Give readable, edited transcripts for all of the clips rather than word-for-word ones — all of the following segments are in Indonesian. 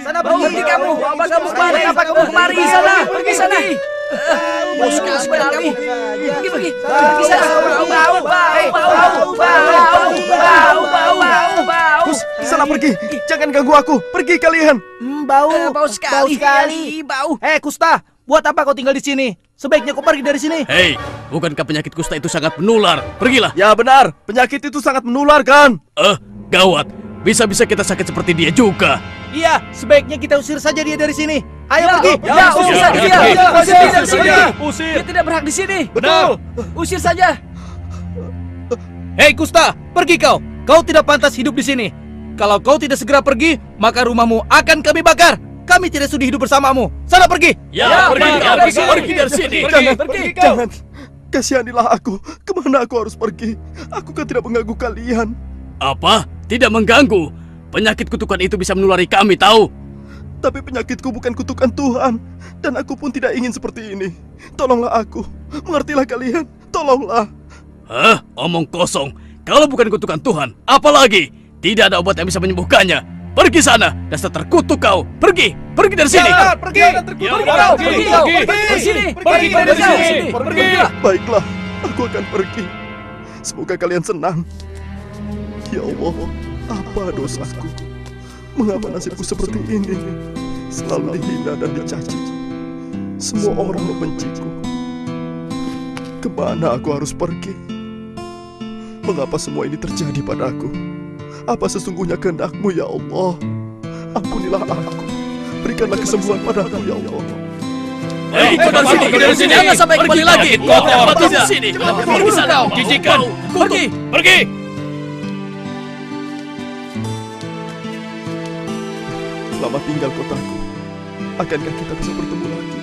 Sana pergi kamu. Apa kamu kemari? Apa kamu kemari? Sana, pergi sana. Bau sekali kamu. Pergi sana. Bau. Sana pergi. Jangan ganggu aku. Pergi kalian. Bau sekali. Bau. Kusta, buat apa kau tinggal di sini? Sebaiknya kau pergi dari sini. Hei, bukankah penyakit kusta itu sangat menular? Pergilah. Ya benar, penyakit itu sangat menular kan? Gawat. Bisa-bisa kita sakit seperti dia juga. Iya, sebaiknya kita usir saja dia dari sini. Ayo pergi. Usir saja dia. Usir dia dari sini. Usir. Dia tidak berhak di sini. Betul. Usir saja. Hei Kusta, pergi kau. Kau tidak pantas hidup di sini. Kalau kau tidak segera pergi, maka rumahmu akan kami bakar. Kami tidak sudi hidup bersamamu. Sana pergi. Pergi dari sini. Jangan. Kasihanilah aku. Kemana aku harus pergi? Aku kan tidak mengganggu kalian. Apa? Tidak mengganggu. Penyakit kutukan itu bisa menulari kami, tahu? Tapi penyakitku bukan kutukan Tuhan. Dan aku pun tidak ingin seperti ini. Tolonglah aku. Mengertilah kalian. Tolonglah. Omong kosong. Kalau bukan kutukan Tuhan, apa lagi? Tidak ada obat yang bisa menyembuhkannya. Pergi sana, dasar terkutuk kau. Pergi dari sini. Pergi dari sini. Baiklah, aku akan pergi. Semoga kalian senang. Ya Allah, apa dosaku? Mengapa nasibku seperti ini? Selalu dihina dan dicaci. Semua orang membenciku. Kemana aku harus pergi? Mengapa semua ini terjadi padaku? Apa sesungguhnya kehendak-Mu ya Allah? Ampunilah aku. Berikanlah kesembuhan padaku ya Allah. Hei, pergi dari sini. Jangan sampai kembali lagi. Kotor di sini. Pergi sana. Jijikan. Pergi. Selamat tinggal kotaku. Akankah kita bisa bertemu lagi?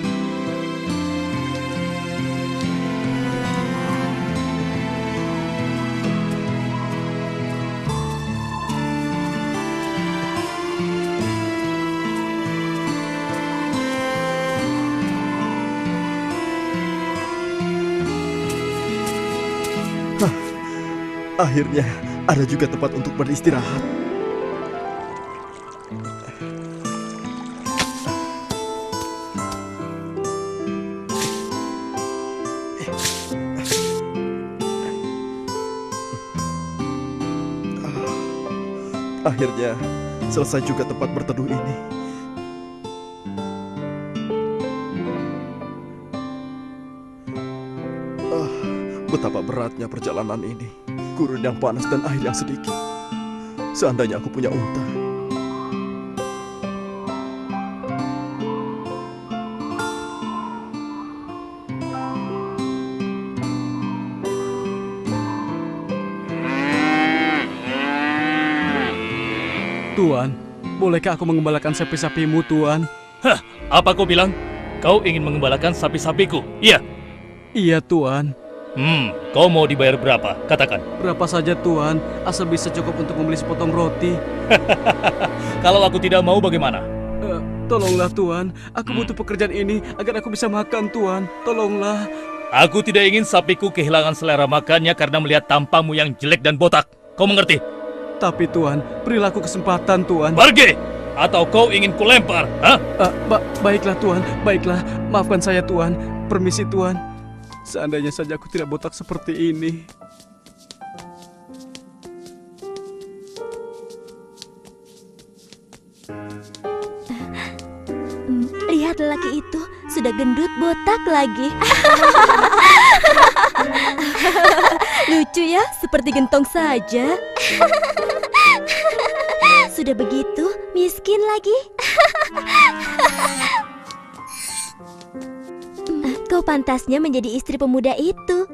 Akhirnya ada juga tempat untuk beristirahat. Akhirnya selesai juga tempat berteduh ini. Betapa beratnya perjalanan ini. Gurun yang panas dan air yang sedikit. Seandainya aku punya unta. Tuan, bolehkah aku mengembalakan sapi-sapimu, Tuan? Apa kau bilang? Kau ingin mengembalakan sapi-sapiku? Iya. Iya, Tuan. Kau mau dibayar berapa? Katakan. Berapa saja, Tuan, asal bisa cukup untuk membeli sepotong roti. Kalau aku tidak mau bagaimana? Tolonglah, Tuan. Aku butuh pekerjaan ini agar aku bisa makan, Tuan. Tolonglah. Aku tidak ingin sapiku kehilangan selera makannya karena melihat tampangmu yang jelek dan botak. Kau mengerti? Tapi, Tuan, berilah aku kesempatan, Tuan. Pergi! Atau kau ingin kulempar? Baiklah, Tuan. Baiklah. Maafkan saya, Tuan. Permisi, Tuan. Seandainya saja aku tidak botak seperti ini. Lihat lelaki itu, sudah gendut botak lagi. Lucu ya, seperti gentong saja. Sudah begitu, miskin lagi. Kau pantasnya menjadi istri pemuda itu.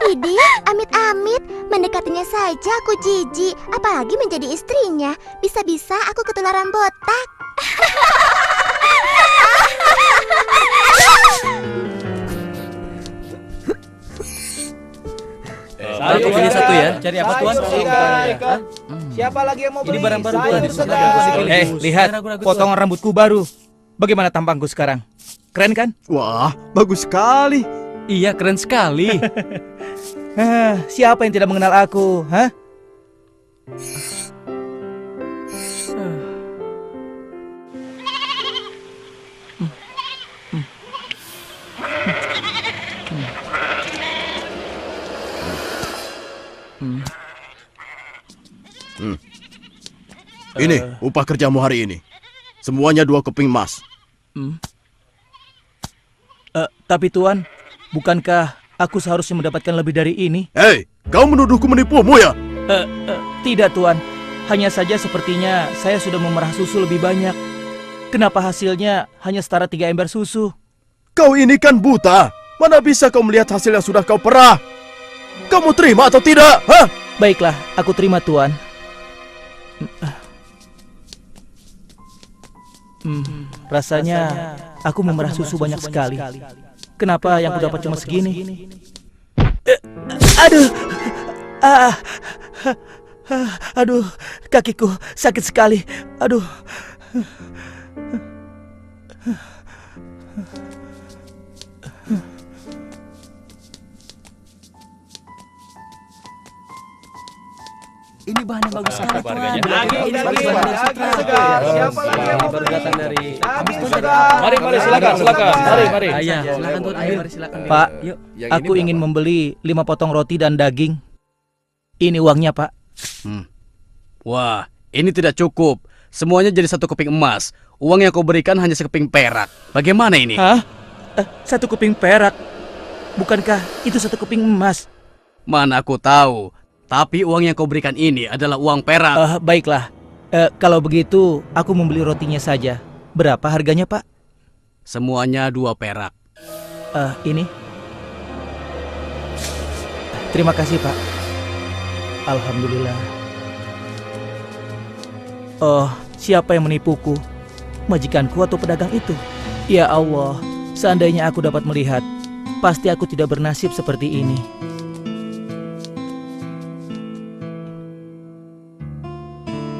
Widih, amit-amit, mendekatinya saja aku jijik, apalagi menjadi istrinya. Bisa-bisa aku ketularan botak. Satu pilih satu ya. Cari apa, Tuan? Siapa lagi yang mau beli? Ini barang-barang Sayur Tuan. segar. Lihat potongan rambutku baru. Bagaimana tampangku sekarang? Keren kan? Wah, bagus sekali. Iya, keren sekali. Siapa yang tidak mengenal aku? Ini upah kerjamu hari ini. Semuanya 2 keping emas. Tapi Tuan, bukankah aku seharusnya mendapatkan lebih dari ini? Hei, kau menuduhku menipumu ya? Tidak Tuan, hanya saja sepertinya saya sudah memerah susu lebih banyak. Kenapa hasilnya hanya setara 3 ember susu? Kau ini kan buta. Mana bisa kau melihat hasil yang sudah kau perah? Kamu terima atau tidak? Hah? Baiklah, aku terima Tuan. Rasanya aku memerah susu banyak sekali. Kenapa yang ku dapat cuma segini? Aduh, aduh, kakiku sakit sekali. Aduh. Ini bahan yang bagus sekali, Tuan. Harganya. Siapa lagi yang baru datang dari? Mari silakan. Mari. Silakan Tuan. Ayo, mari silakan. Pak, aku ingin membeli 5 potong roti dan daging. Ini uangnya, Pak. Wah, ini tidak cukup. Semuanya jadi 1 keping emas. Uang yang kau berikan hanya sekeping perak. Bagaimana ini? Hah? 1 keping perak? Bukankah itu 1 keping emas? Mana aku tahu. Tapi uang yang kau berikan ini adalah uang perak. Baiklah. Kalau begitu, aku membeli rotinya saja. Berapa harganya, Pak? Semuanya 2 perak. Ini. Terima kasih, Pak. Alhamdulillah. Oh, siapa yang menipuku? Majikanku atau pedagang itu? Ya Allah, seandainya aku dapat melihat, pasti aku tidak bernasib seperti ini.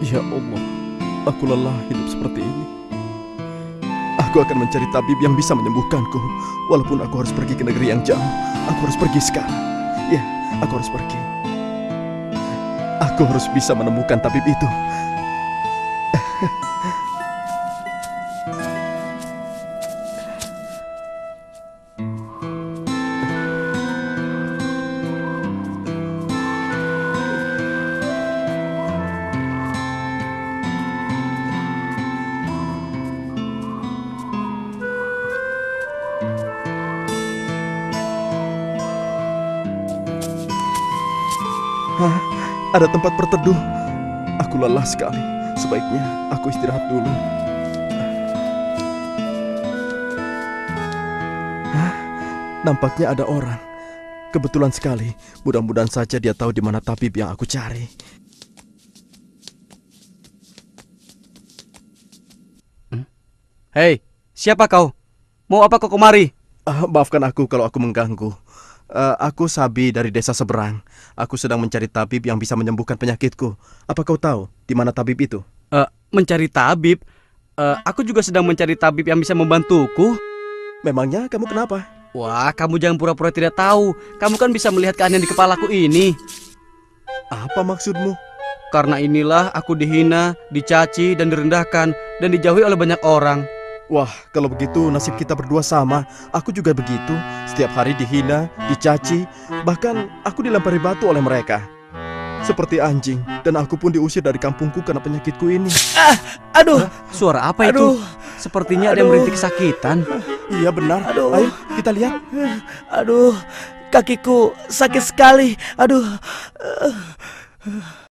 Ya Allah, aku lelah hidup seperti ini. Aku akan mencari tabib yang bisa menyembuhkanku. Walaupun aku harus pergi ke negeri yang jauh, aku harus pergi sekarang. Ya, aku harus pergi. Aku harus bisa menemukan tabib itu. Ada tempat berteduh. Aku lelah sekali. Sebaiknya aku istirahat dulu. Nampaknya ada orang. Kebetulan sekali. Mudah-mudahan saja dia tahu di mana tabib yang aku cari. Hei, siapa kau? Mau apa kau kemari? Maafkan aku kalau aku mengganggu. Aku Sabi dari desa seberang. Aku sedang mencari tabib yang bisa menyembuhkan penyakitku. Apa kau tahu di mana tabib itu? Mencari tabib? Aku juga sedang mencari tabib yang bisa membantuku. Memangnya kamu kenapa? Wah, kamu jangan pura-pura tidak tahu. Kamu kan bisa melihat keanehan di kepalaku ini. Apa maksudmu? Karena inilah aku dihina, dicaci, dan direndahkan, dan dijauhi oleh banyak orang. Wah, kalau begitu nasib kita berdua sama. Aku juga begitu. Setiap hari dihina, dicaci, bahkan aku dilempari batu oleh mereka. Seperti anjing, dan aku pun diusir dari kampungku karena penyakitku ini. Aduh, Suara apa itu? Sepertinya ada yang merintih kesakitan. Iya benar. Aduh. Ayo kita lihat. aduh, kakiku sakit sekali. Aduh.